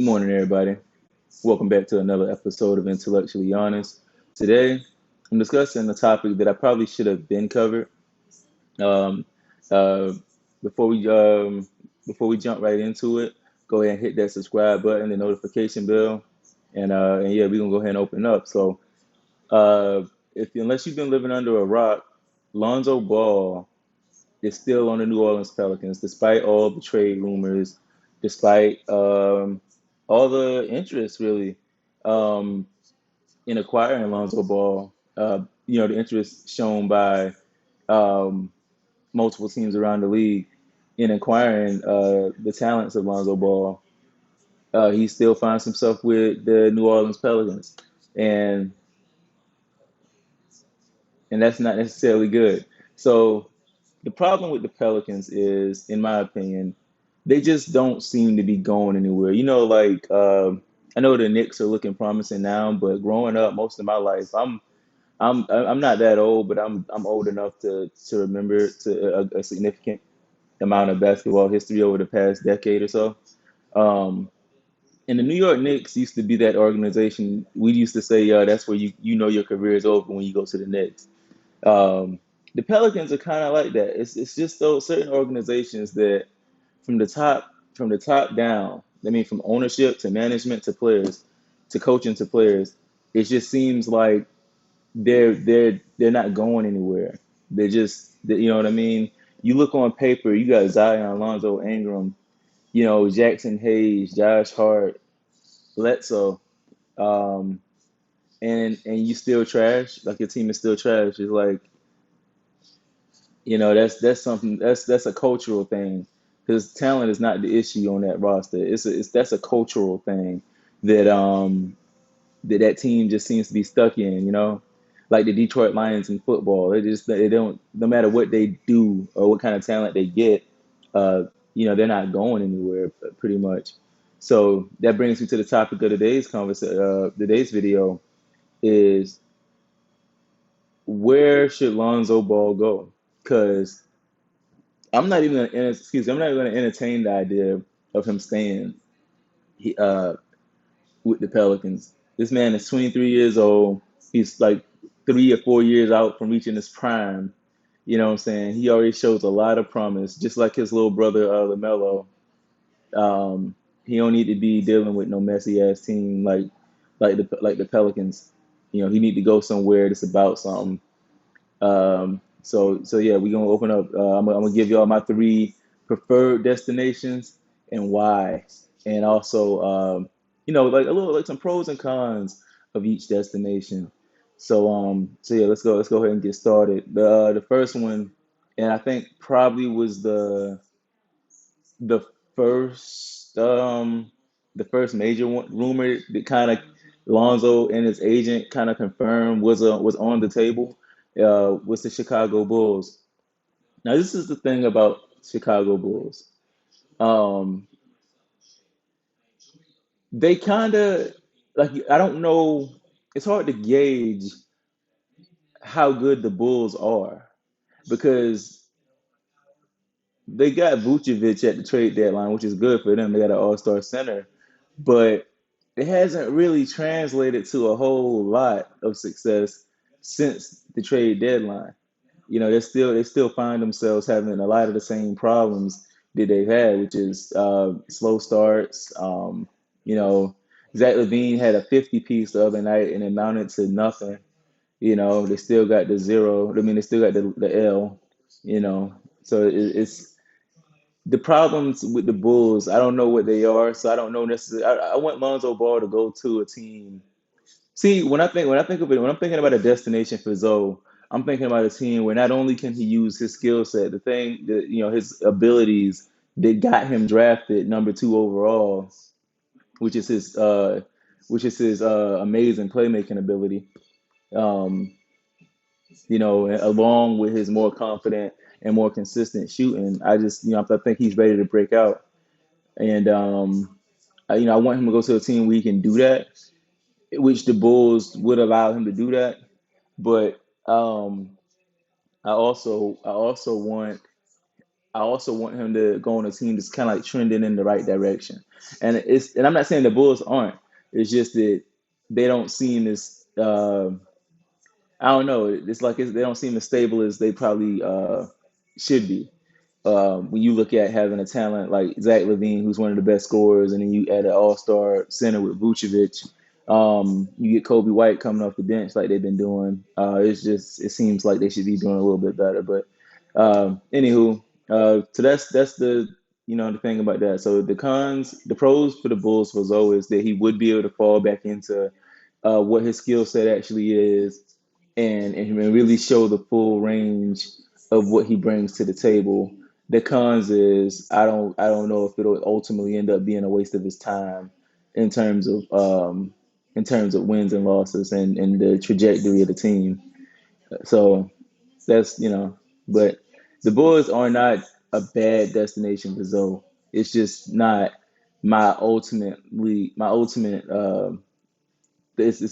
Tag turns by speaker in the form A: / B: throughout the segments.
A: Morning, everybody. Welcome back to another episode of Intellectually Honest. Today, I'm discussing a topic that I probably should have been covered. Um, uh, before we before we jump right into it, go ahead and hit that subscribe button, the notification bell, and yeah, we're gonna go ahead and open up. So, uh, if unless you've been living under a rock, Lonzo Ball is still on the New Orleans Pelicans, despite all the trade rumors, despite all the interest really um, in acquiring Lonzo Ball. The interest shown by um, multiple teams around the league in acquiring the talents of Lonzo Ball. He still finds himself with the New Orleans Pelicans, and and that's not necessarily good. So the problem with the Pelicans is, in my opinion, they just don't seem to be going anywhere. I know the Knicks are looking promising now, but growing up, most of my life, I'm not that old, but I'm old enough to remember a significant amount of basketball history over the past decade or so. Um, and the New York Knicks used to be that organization. We used to say, that's where you know your career is over when you go to the Knicks. Um, the Pelicans are kind of like that. It's just those certain organizations that from the top down. I mean, from ownership to management to players, to coaching to players, it just seems like they're not going anywhere. You know what I mean. You look on paper, you got Zion, Alonzo, Ingram, Jackson Hayes, Josh Hart, Bledsoe, um, and you still trash. Like your team is still trash. It's like that's something that's a cultural thing because talent is not the issue on that roster. It's that's a cultural thing that that team just seems to be stuck in. Like the Detroit Lions in football, they don't, no matter what they do or what kind of talent they get, they're not going anywhere pretty much. So that brings me to the topic of today's conversation. Today's video is, where should Lonzo Ball go? Because I'm not even going to entertain the idea of him staying he, uh, with the Pelicans. This man is 23 years old. He's like 3 or 4 years out from reaching his prime. You know what I'm saying? He already shows a lot of promise, just like his little brother LaMelo. Um, he don't need to be dealing with no messy ass team like the Pelicans. He need to go somewhere that's about something. So yeah, we're gonna open up. I'm gonna give y'all my three preferred destinations and why, and also like a little, like some pros and cons of each destination. So yeah, let's go ahead and get started. The first one, and I think probably was the first the first major rumor that kind of Lonzo and his agent kind of confirmed was on the table, was the Chicago Bulls. Now this is the thing about Chicago Bulls. Um, they kind of, like, I don't know. It's hard to gauge how good the Bulls are because they got Vucevic at the trade deadline, which is good for them. They got an all-star center, but it hasn't really translated to a whole lot of success since the trade deadline. They still find themselves having a lot of the same problems that they've had, which is slow starts. You know, Zach LaVine had a 50 piece the other night and it amounted to nothing. They still got the zero. I mean, they still got the L. You know, so it's the problems with the Bulls. I don't know what they are, so I don't know necessarily. I want Lonzo Ball to go to a team. See, when I think of it, when I'm thinking about a destination for Zoe, I'm thinking about a team where not only can he use his skill set, the thing that his abilities that got him drafted number two overall, which is his amazing playmaking ability. Um, along with his more confident and more consistent shooting, I think he's ready to break out. And I want him to go to a team where he can do that, which the Bulls would allow him to do that. But I also want I also want him to go on a team that's kind of like trending in the right direction. And I'm not saying the Bulls aren't. It's just that they don't seem as I don't know. They don't seem as stable as they probably should be. When you look at having a talent like Zach LaVine, who's one of the best scorers, and then you add an all-star center with Vucevic, you get Kobe White coming off the bench like they've been doing. It seems like they should be doing a little bit better. But anywho, so that's the thing about that. So the pros for the Bulls was always that he would be able to fall back into what his skill set actually is, and really show the full range of what he brings to the table. The cons is I don't know if it'll ultimately end up being a waste of his time in terms of wins and losses and the trajectory of the team. So that's. But the Bulls are not a bad destination for Zoe. It's just not my ultimate it's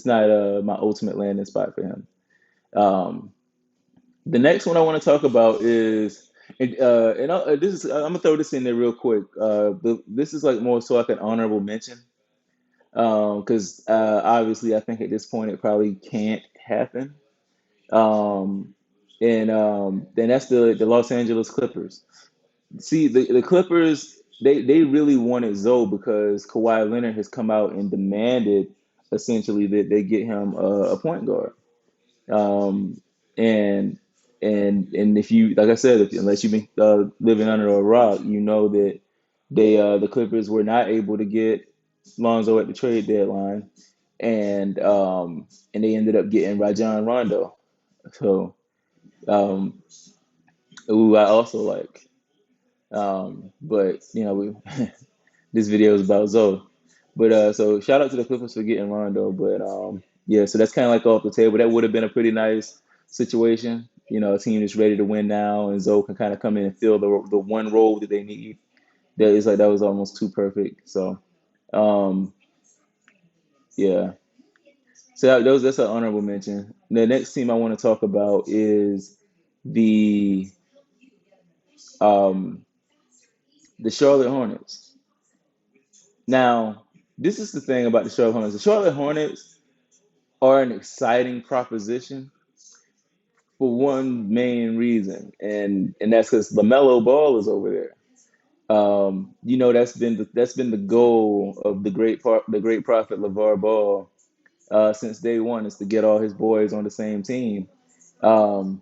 A: not my ultimate landing spot for him. Um, the next one I want to talk about is, I'm gonna throw this in there real quick. But this is like more so like an honorable mention, because obviously I think at this point it probably can't happen. Um, and then that's the Los Angeles Clippers. See, the Clippers, they really wanted Zoe because Kawhi Leonard has come out and demanded essentially that they get him a point guard. Um, and and if you, like I said, unless you've been living under a rock, you know that the Clippers were not able to get Lonzo at the trade deadline, and they ended up getting Rajon Rondo. So, um, who I also like. But this video is about Zoe. But so shout out to the Clippers for getting Rondo. But yeah, so that's kind of like off the table. That would have been a pretty nice situation. A team that's ready to win now, and Zoe can kind of come in and fill the one role that they need. That was almost too perfect. So um, yeah, so that's an honorable mention. The next team I want to talk about is the um, the Charlotte Hornets. Now, this is the thing about the Charlotte Hornets. The Charlotte Hornets are an exciting proposition for one main reason, and that's because LaMelo Ball is over there. That's been the goal of the great prophet LeVar Ball since day one, is to get all his boys on the same team. Um,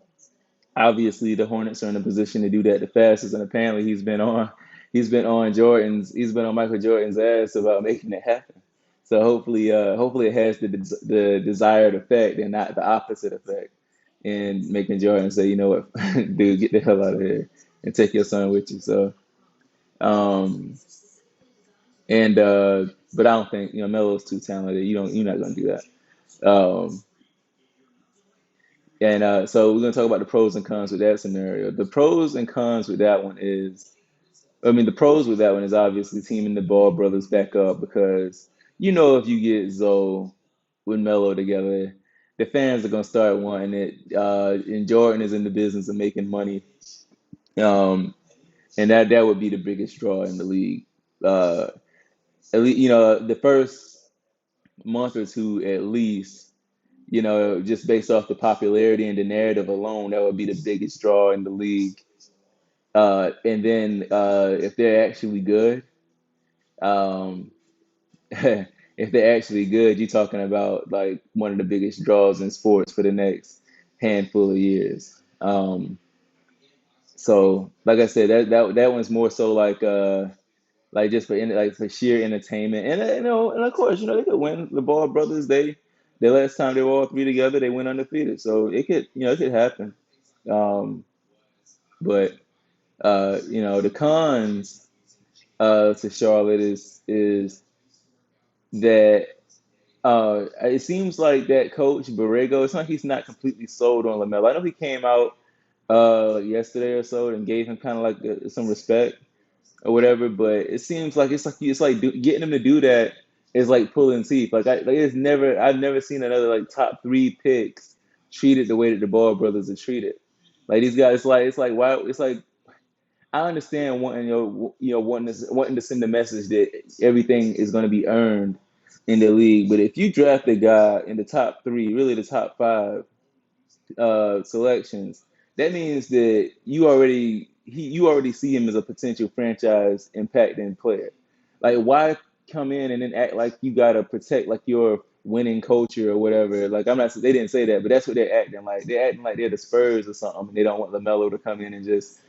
A: Obviously, the Hornets are in a position to do that the fastest, and apparently he's been on Michael Jordan's ass about making it happen. So hopefully it has the desired effect and not the opposite effect, and making Jordan say, you know what, dude, get the hell out of here and take your son with you. So um and but I don't think Melo's too talented. You're not gonna do that. And so we're gonna talk about the pros and cons with that scenario. The pros and cons with that one is, I mean, the pros with that one is obviously teaming the Ball brothers back up, because if you get Zoe with Melo together, the fans are gonna start wanting it. And Jordan is in the business of making money, um, and that would be the biggest draw in the league. Uh, at least the first month or two, at least. Just based off the popularity and the narrative alone, that would be the biggest draw in the league. And then if they're actually good, um, if they're actually good, you're talking about like one of the biggest draws in sports for the next handful of years. So, like I said, that one's more so like just for sheer entertainment, and of course, they could win. The Ball brothers, the last time they were all three together, they went undefeated, so it could happen. Um, but the cons to Charlotte is that it seems like that coach Borrego, it's like he's not completely sold on LaMelo. I know he came out yesterday or so and gave him kind of like some respect or whatever, but it seems like getting him to do that is like pulling teeth. I've never seen another like top three picks treated the way that the Ball brothers are treated. Like these guys, it's like why it's like I understand wanting wanting to send the message that everything is going to be earned in the league. But if you draft a guy in the top three, really the top five selections, that means that you already see him as a potential franchise impacting player. Like why come in and then act like you gotta protect like your winning culture or whatever? Like I'm not they didn't say that, but that's what they're acting like. They're acting like they're the Spurs or something. And they don't want LaMelo to come in and just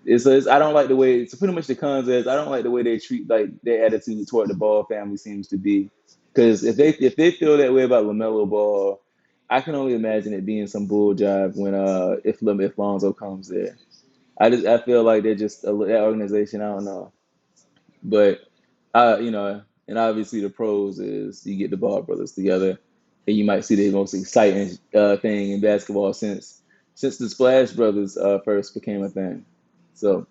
A: I don't like the way so pretty much the cons is I don't like the way they treat like their attitude toward the Ball family seems to be. Because if they feel that way about LaMelo Ball, I can only imagine it being some bull jive when if Lonzo comes there. I feel like they're just that organization. I don't know, but and obviously the pros is you get the Ball brothers together, and you might see the most exciting thing in basketball since the Splash Brothers first became a thing. So.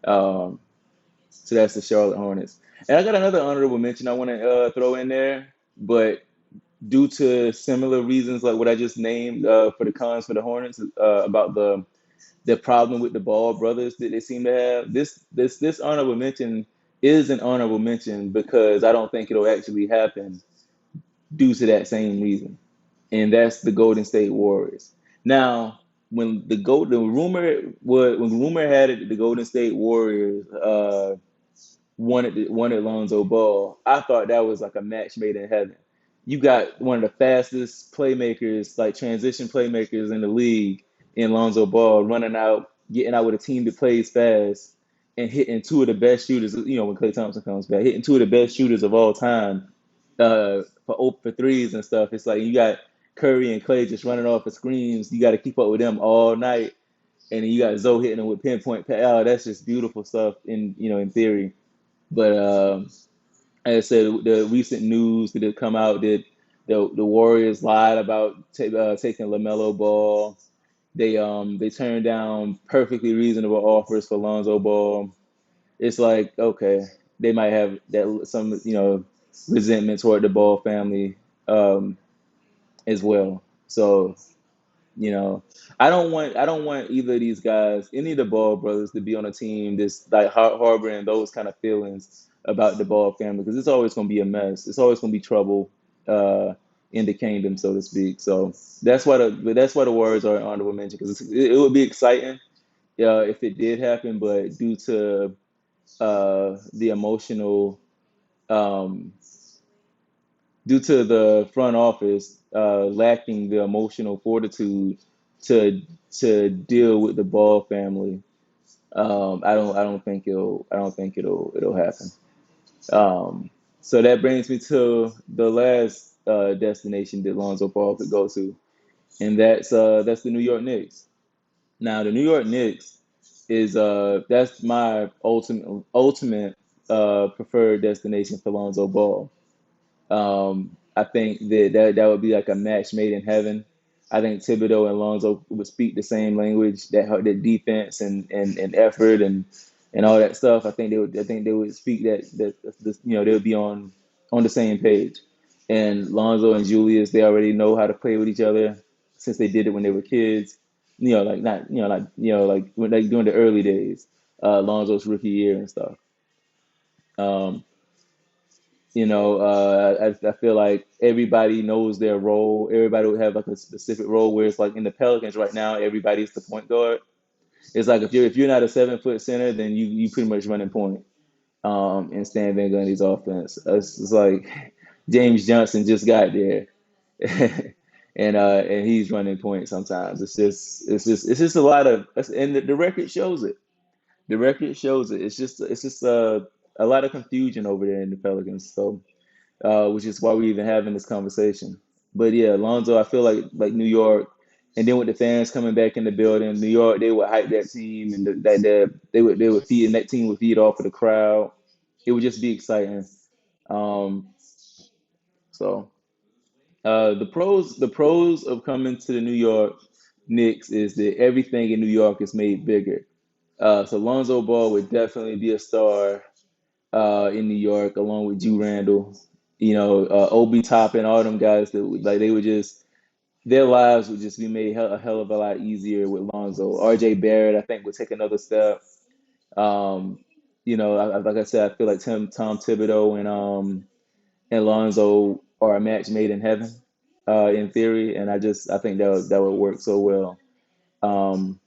A: Um, so that's the Charlotte Hornets. And I got another honorable mention I want to throw in there, but due to similar reasons like what I just named for the cons for the Hornets about the problem with the Ball brothers that they seem to have, this honorable mention is an honorable mention because I don't think it'll actually happen due to that same reason, and that's the Golden State Warriors. Now, the rumor had it that the Golden State Warriors wanted Lonzo Ball, I thought that was like a match made in heaven. You got one of the fastest playmakers, like transition playmakers in the league, in Lonzo Ball, running out, getting out with a team that plays fast, and hitting two of the best shooters. When Klay Thompson comes back, hitting two of the best shooters of all time for threes and stuff. It's like you got Curry and Klay just running off of screens. You got to keep up with them all night, and then you got Zoe hitting them with pinpoint. Oh, that's just beautiful stuff in theory. But as I said, the recent news that had come out that the Warriors lied about taking LaMelo Ball. They turned down perfectly reasonable offers for Lonzo Ball. It's like okay, they might have that some resentment toward the Ball family um, as well. So you know, I don't want either of these guys, any of the Ball brothers, to be on a team that's like harboring those kind of feelings about the Ball family because it's always going to be a mess. It's always going to be trouble uh, in the kingdom, so to speak. So that's why the Warriors are an honorable mention because it would be exciting if it did happen, but due to the emotional um, due to the front office lacking the emotional fortitude to deal with the Ball family. I don't think it'll happen. Um, so that brings me to the last destination that Lonzo Ball could go to, and that's the New York Knicks. Now the New York Knicks is that's my ultimate preferred destination for Lonzo Ball. I think that would be like a match made in heaven. I think Thibodeau and Lonzo would speak the same language that defense and effort and all that stuff. I think they would speak that they would be on the same page. And Lonzo and Julius, they already know how to play with each other since they did it when they were kids. Like not like when like during the early days, Lonzo's rookie year and stuff. Um, I feel like everybody knows their role. Everybody would have like a specific role. Where it's like in the Pelicans right now, everybody's the point guard. It's like if you're not a 7 foot center, then you pretty much running point. And Stan Van Gundy's offense. It's like James Johnson just got there, and he's running point sometimes. It's just a lot of and the record shows it. The record shows it. It's just a lot of confusion over there in the Pelicans. So which is why we're even having this conversation. But yeah, Lonzo, I feel like New York, and then with the fans coming back in the building, New York, they would hype that team, and they would feed, and that team would feed off of the crowd. It would just be exciting. Um, so the pros of coming to the New York Knicks is that everything in New York is made bigger. So Lonzo Ball would definitely be a star in New York, along with Jew Randall, Obi Toppin, all them guys that like they would just their lives would just be made a hell of a lot easier with Lonzo. RJ Barrett, I think, would take another step. Um, like I said, I feel like Tom Thibodeau and Lonzo are a match made in heaven, in theory, and I think that would work so well. Um,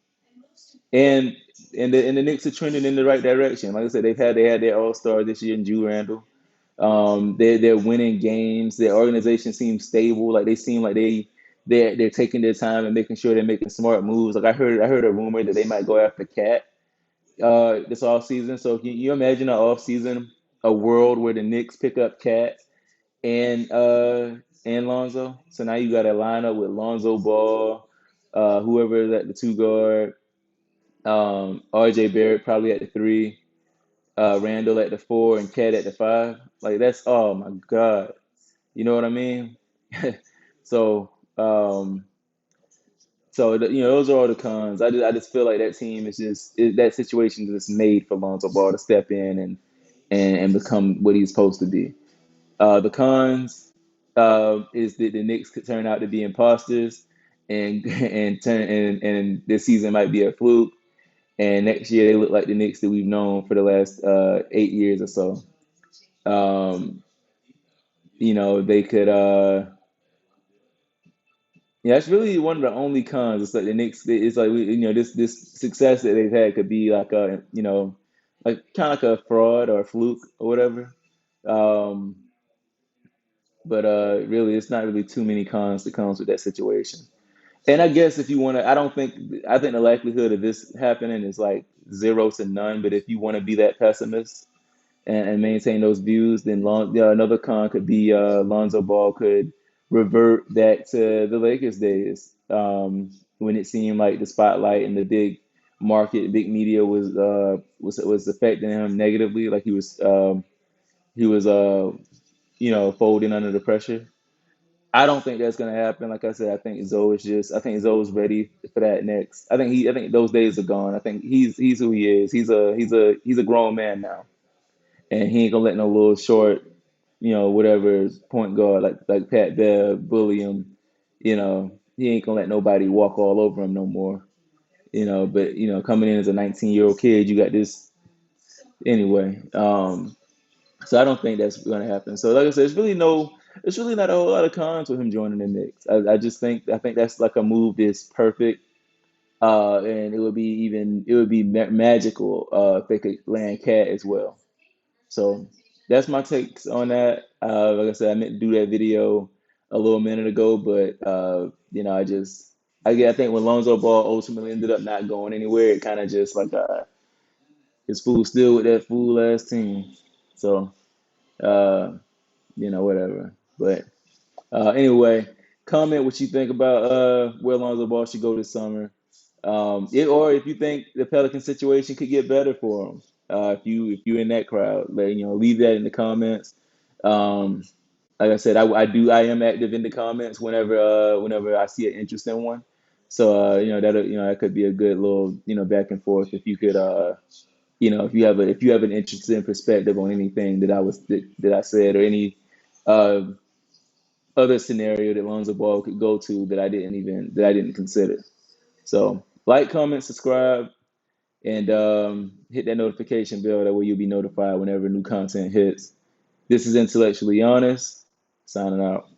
A: and and the Knicks are trending in the right direction. Like I said, they had their All Star this year in Drew Randall. They're winning games. Their organization seems stable. Like they seem like they're taking their time and making sure they're making smart moves. Like I heard a rumor that they might go after Cat this off season. So can you imagine an off season, a world where the Knicks pick up Cat and Lonzo? So now you got a lineup with Lonzo Ball, whoever is at the two guard, RJ Barrett probably at the three, Randall at the four, and Cat at the five. Like that's, oh my God. You know what I mean? So, those are all the cons. I just feel like that team is that situation is just made for Lonzo Ball to step in and become what he's supposed to be. The cons is that the Knicks could turn out to be imposters, and this season might be a fluke. And next year they look like the Knicks that we've known for the last 8 years or so. Um, they could. Yeah, it's really one of the only cons. It's like the Knicks. It's like this success that they've had could be like like kind of like a fraud or a fluke or whatever. Um, but really, it's not really too many cons that comes with that situation. And I guess if you want to, I think the likelihood of this happening is like 0 to none. But if you want to be that pessimist and maintain those views, then another con could be Lonzo Ball could revert back to the Lakers days, when it seemed like the spotlight and the big market, big media was affecting him negatively, like he was folding under the pressure. I don't think that's gonna happen. Like I said, I think Zoe's ready for that next. I think those days are gone. I think he's who he is. He's a grown man now, and he ain't gonna let no little short, whatever point guard like Pat Bev bully him. He ain't gonna let nobody walk all over him no more. But coming in as a 19-year-old kid, you got this anyway. So I don't think that's gonna happen. So like I said, it's really not a whole lot of cons with him joining the Knicks. I think that's like a move that's perfect. And it would be magical if they could land Cat as well. So that's my takes on that. Like I said, I meant to do that video a little minute ago, but I think when Lonzo Ball ultimately ended up not going anywhere, it kind of just like his fool still with that fool ass team. So uh, whatever. But anyway, comment what you think about where Lonzo Ball should go this summer. Or if you think the Pelican situation could get better for him, if you in that crowd, leave that in the comments. Um, like I said, I am active in the comments whenever I see an interesting one. So that could be a good little back and forth if you could if you have an interesting perspective on anything that I said or any uh, other scenario that Lonzo Ball could go to that I didn't consider. So like, comment, subscribe, and hit that notification bell. That way you'll be notified whenever new content hits. This is Intellectually Honest, signing out.